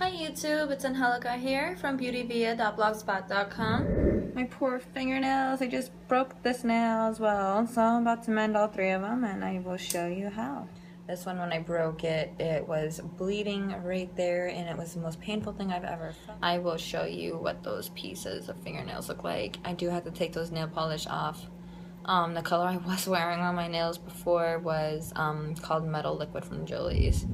Hi YouTube, it's Angelica here from beautyvia.blogspot.com. My poor fingernails, I just broke this nail as well, so I'm about to mend all three of them and I will show you how. This one, when I broke it, it was bleeding right there and it was the most painful thing I've ever felt. I will show you what those pieces of fingernails look like. I do have to take those nail polish off. The color I was wearing on my nails before was called Metal Liquid from Julie's.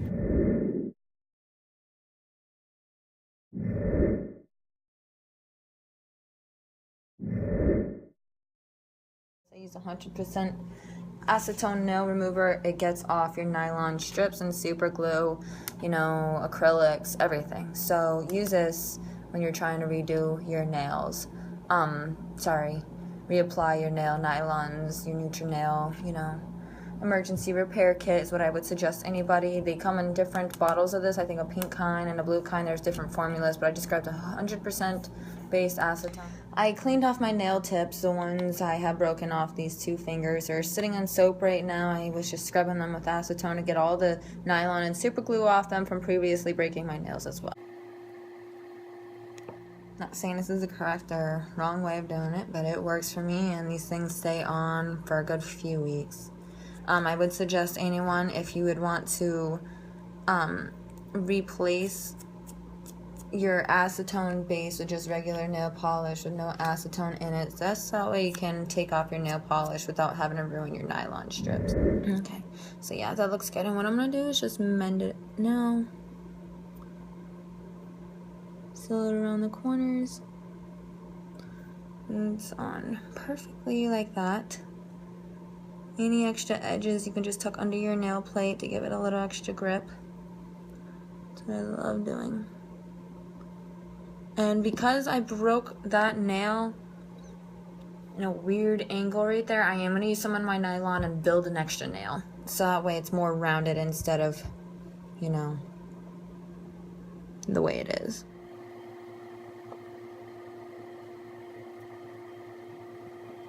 I use 100% acetone nail remover. It gets off your nylon strips and super glue, you know, acrylics, everything. So use this when you're trying to redo your nails. Reapply your nail nylons, your Nutrinail, you know. Emergency repair kit is what I would suggest anybody. They come in different bottles of this. I think a pink kind and a blue kind. There's different formulas, but I just grabbed 100% based acetone. I cleaned off my nail tips, the ones I have broken off. These two fingers are sitting on soap right now. I was just scrubbing them with acetone to get all the nylon and super glue off them from previously breaking my nails as well. Not saying this is the correct or wrong way of doing it, but it works for me, and these things stay on for a good few weeks. I would suggest anyone, if you would want to replace your acetone base with just regular nail polish with no acetone in it. That's that way you can take off your nail polish without having to ruin your nylon strips. Okay, so yeah, that looks good. And what I'm going to do is just mend it now. Seal it around the corners. And it's on perfectly like that. Any extra edges you can just tuck under your nail plate to give it a little extra grip. That's what I love doing. And because I broke that nail in a weird angle right there, I am going to use some of my nylon and build an extra nail. So that way it's more rounded instead of, you know, the way it is.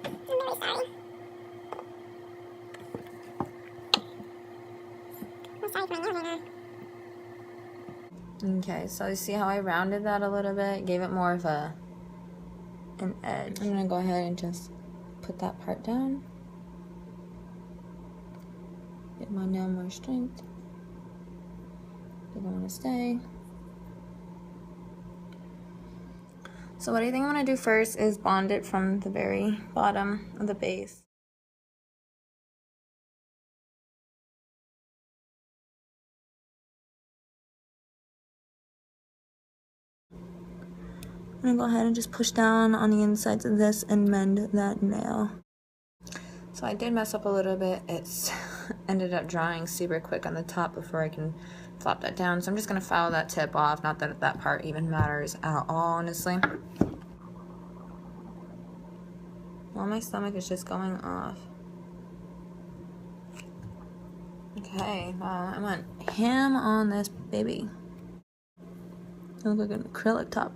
I'm really sorry. I'm sorry for my nails right now. Okay, so you see how I rounded that a little bit? Gave it more of an edge. I'm going to go ahead and just put that part down. Get my nail more strength. Doesn't want to stay. So what I think I'm going to do first is bond it from the very bottom of the base. I'm going to go ahead and just push down on the insides of this and mend that nail. So I did mess up a little bit. It's ended up drying super quick on the top before I can flop that down. So I'm just going to file that tip off. Not that that part even matters at all, honestly. Well, my stomach is just going off. Okay, wow, I went ham on this baby. It looks like an acrylic top.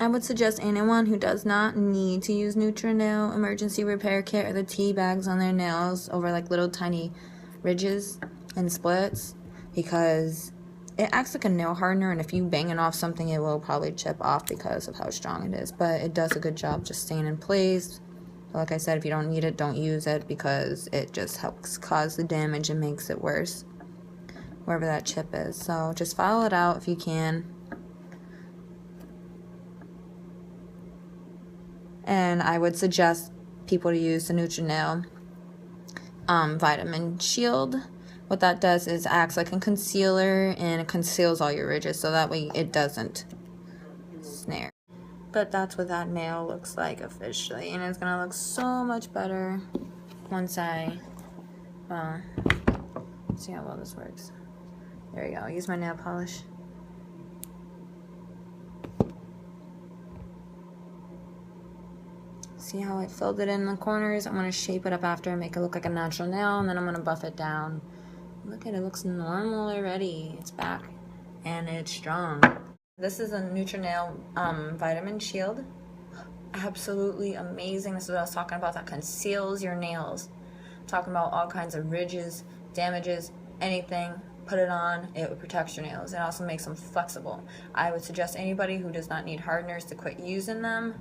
I would suggest anyone who does not need to use Nutrinail emergency repair kit or the tea bags on their nails over like little tiny ridges and splits, because it acts like a nail hardener, and if you bang it off something, it will probably chip off because of how strong it is, but it does a good job just staying in place. So like I said, if you don't need it, don't use it, because it just helps cause the damage and makes it worse wherever that chip is. So just file it out if you can. And I would suggest people to use the Nutrinail Vitamin Shield. What that does is acts like a concealer, and it conceals all your ridges, so that way it doesn't snare. But that's what that nail looks like officially, and it's gonna look so much better once I see how well this works. There we go. I'll use my nail polish. See how I filled it in the corners? I'm going to shape it up after and make it look like a natural nail, and then I'm going to buff it down. Look at it, looks normal already. It's back, and it's strong. This is a Nutrinail Vitamin Shield. Absolutely amazing. This is what I was talking about, that conceals your nails. I'm talking about all kinds of ridges, damages, anything, put it on, it would protect your nails. It also makes them flexible. I would suggest anybody who does not need hardeners to quit using them,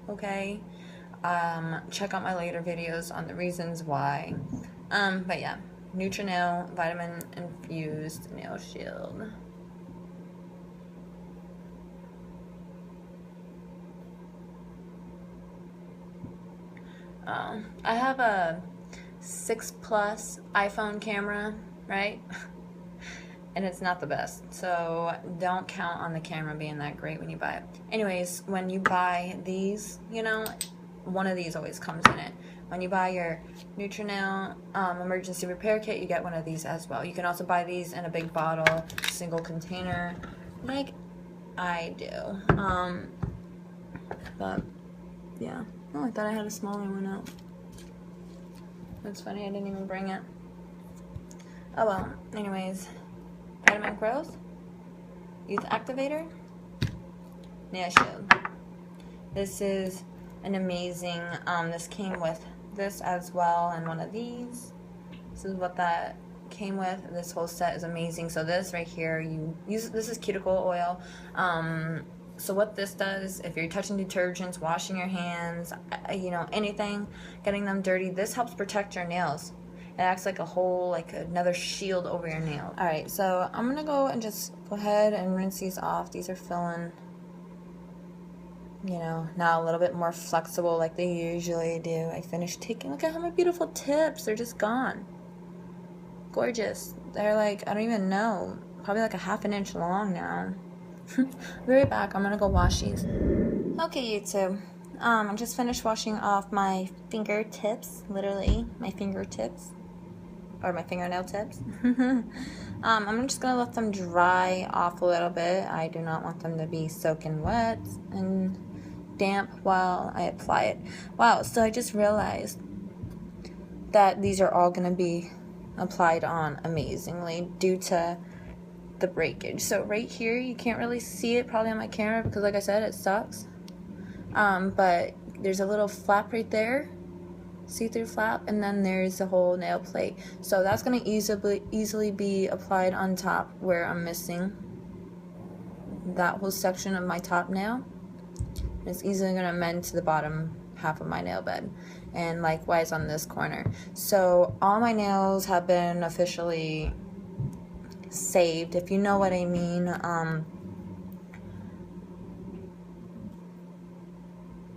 okay? Check out my later videos on the reasons why. But yeah, Nutrinail Vitamin Infused Nail Shield. I have a 6 Plus iPhone camera, right? And it's not the best, so don't count on the camera being that great when you buy it. Anyways, when you buy these, you know, one of these always comes in it. When you buy your Nutrinail emergency repair kit, you get one of these as well. You can also buy these in a big bottle, single container, like I do. But yeah. Oh, I thought I had a smaller one out. That's funny, I didn't even bring it. Oh well, anyways. Vitamin Growth, Youth Activator, Nail Shield. This is an amazing, this came with this as well, and one of these. This is what that came with. This whole set is amazing. So this right here, you use, this is cuticle oil. So what this does, if you're touching detergents, washing your hands, you know, anything, getting them dirty, this helps protect your nails. It acts like a whole, like another shield over your nail. Alright, so I'm gonna go and just go ahead and rinse these off. These are feeling, you know, now a little bit more flexible like they usually do. I finished taking, look at how my beautiful tips, they're just gone. Gorgeous. They're like, I don't even know, probably like a ½ an inch long now. Be right back, I'm gonna go wash these. Okay, YouTube. I just finished washing off my fingertips, literally, my fingertips. Or my fingernail tips. I'm just gonna let them dry off a little bit. I do not want them to be soaking wet and damp while I apply it. Wow, so I just realized that these are all gonna be applied on amazingly due to the breakage. So right here, you can't really see it probably on my camera because like I said, it sucks. But there's a little flap right there, see-through flap, and then there's the whole nail plate. So that's going to easily be applied on top where I'm missing that whole section of my top nail. It's easily going to mend to the bottom half of my nail bed, and likewise on this corner. So all my nails have been officially saved, if you know what I mean.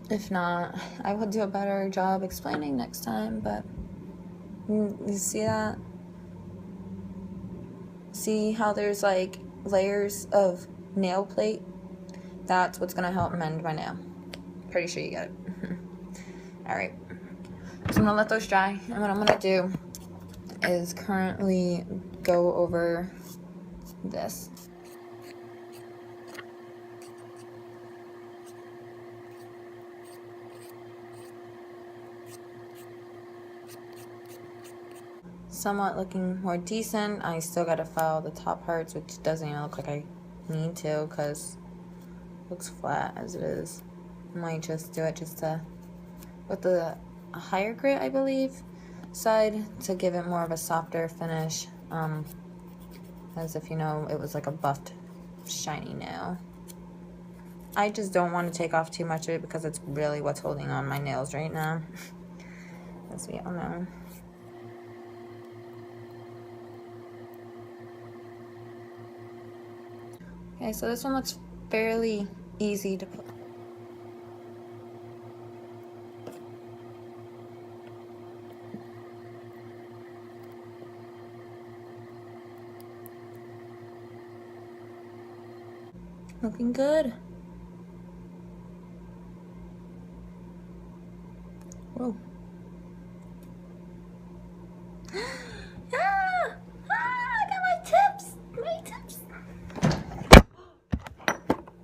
If not, I will do a better job explaining next time, but you see that? See how there's like layers of nail plate? That's what's gonna help mend my nail. Pretty sure you get it. Alright, so I'm gonna let those dry, and what I'm gonna do is currently go over this. Somewhat looking more decent. I still gotta file the top parts, which doesn't even look like I need to because it looks flat as it is. I might just do it just to, with the higher grit, I believe, side to give it more of a softer finish, as if, you know, it was like a buffed, shiny nail. I just don't want to take off too much of it because it's really what's holding on my nails right now, as we all know. Okay, so this one looks fairly easy to put. Looking good. Whoa. I got my tips. My tips.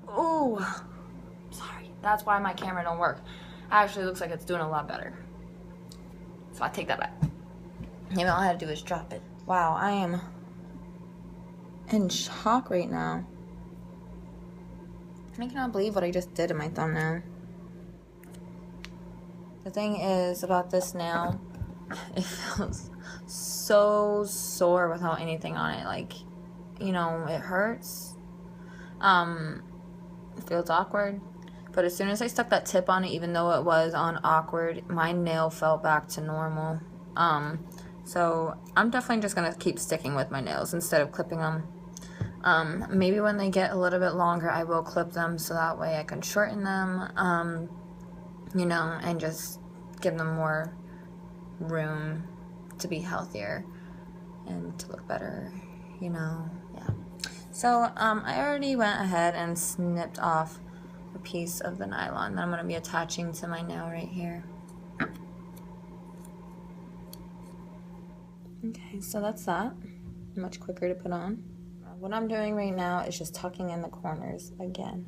Oh, sorry. That's why my camera don't work. Actually, looks like it's doing a lot better. So I take that back. Maybe all I had to do is drop it. Wow, I am in shock right now. I cannot believe what I just did in my thumbnail. The thing is about this nail, it feels so sore without anything on it. Like, you know, it hurts. It feels awkward. But as soon as I stuck that tip on it, even though it was on awkward, my nail fell back to normal. So I'm definitely just gonna keep sticking with my nails instead of clipping them. Maybe when they get a little bit longer, I will clip them so that way I can shorten them, you know, and just give them more room to be healthier and to look better, you know, yeah. So, I already went ahead and snipped off a piece of the nylon that I'm going to be attaching to my nail right here. Okay, so that's that. Much quicker to put on. What I'm doing right now is just tucking in the corners again.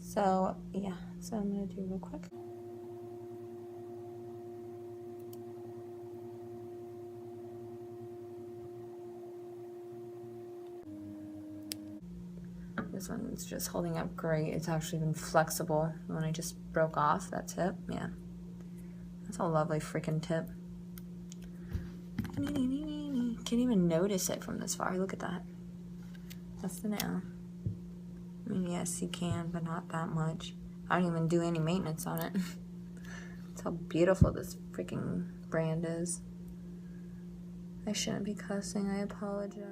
So yeah, so I'm gonna do real quick. This one's just holding up great. It's actually been flexible when I just broke off that tip. Yeah, that's a lovely freaking tip. Can't even notice it from this far. Look at that. That's the nail. I mean, yes, you can, but not that much. I don't even do any maintenance on it. That's how beautiful this freaking brand is. I shouldn't be cussing. I apologize.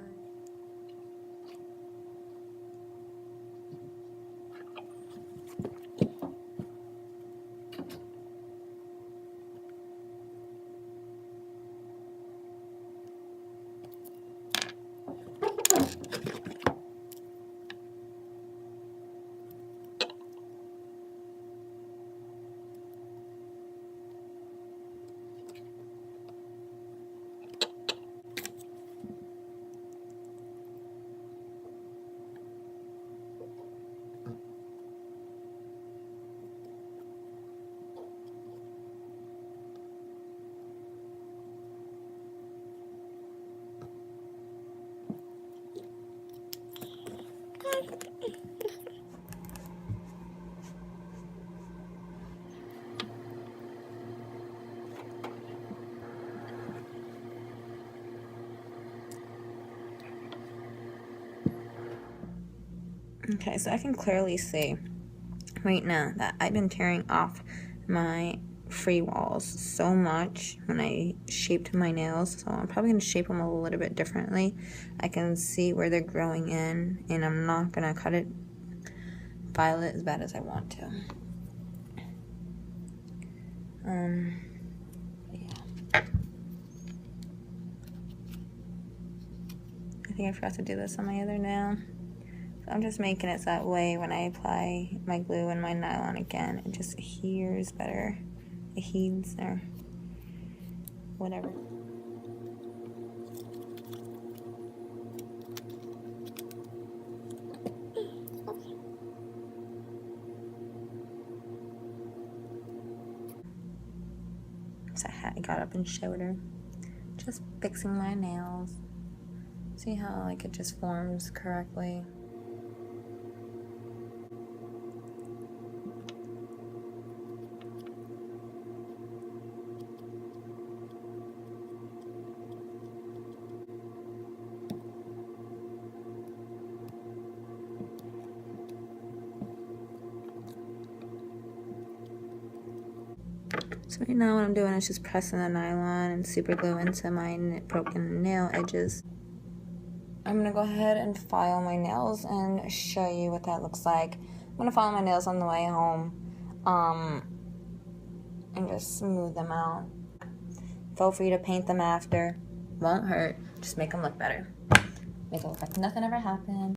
Okay, so I can clearly see right now that I've been tearing off my free walls so much when I shaped my nails, so I'm probably going to shape them a little bit differently. I can see where they're growing in, and I'm not going to cut it violet as bad as I want to. Yeah. I think I forgot to do this on my other nail. So I'm just making it so that way when I apply my glue and my nylon again, it just adheres better. It heeds or whatever. So I got up and showed her. Just fixing my nails. See how like it just forms correctly. So right now what I'm doing is just pressing the nylon and super glue into my broken nail edges. I'm gonna go ahead and file my nails and show you what that looks like. I'm gonna file my nails on the way home, and just smooth them out. Feel free to paint them after. Won't hurt. Just make them look better. Make it look like nothing ever happened.